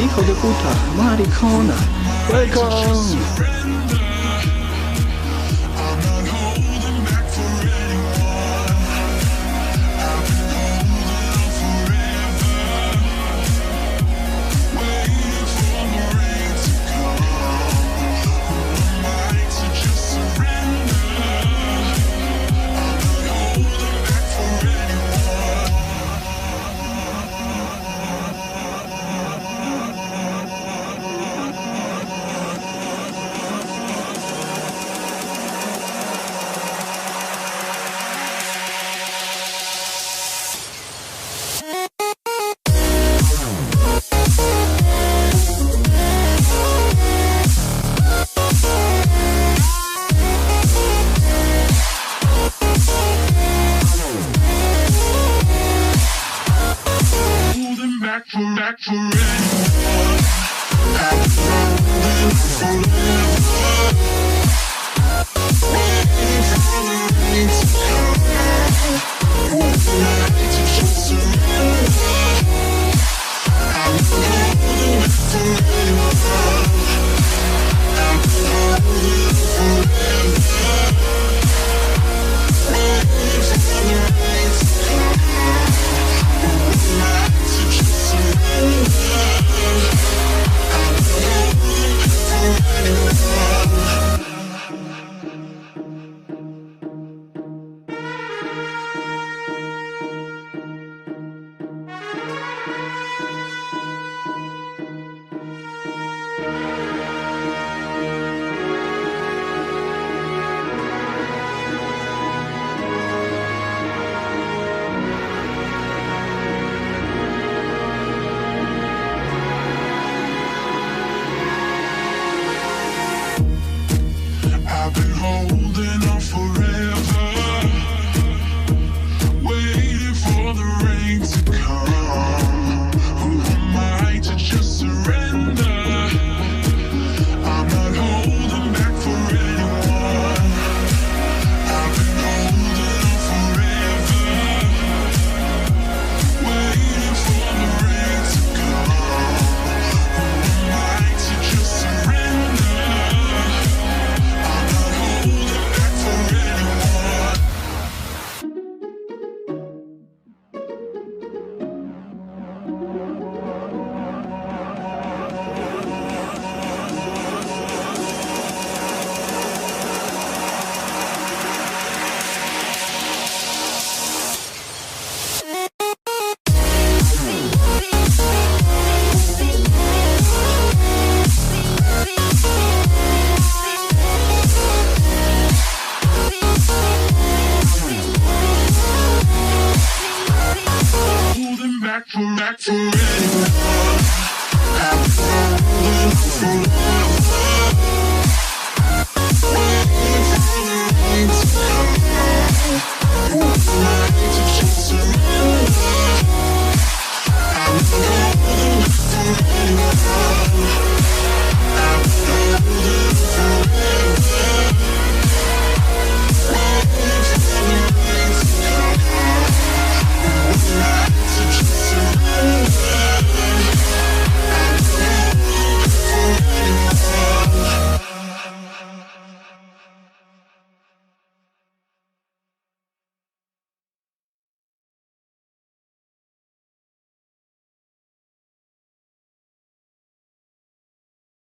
hijo de puta, maricona. Welcome. Back for anyone. I've been forever, waiting for the rain to come. Overnight to just surrender. I've been holding back for anyone. I've been holding forever, waiting for the rain to come. Overnight to just I've been holding on forever, waiting for the rain to come. Who am I to just surrender? I'm not holding back for anyone. I've been holding on forever, waiting for the rain to come. Who am I to just surrender? Back for anyone. I'm falling for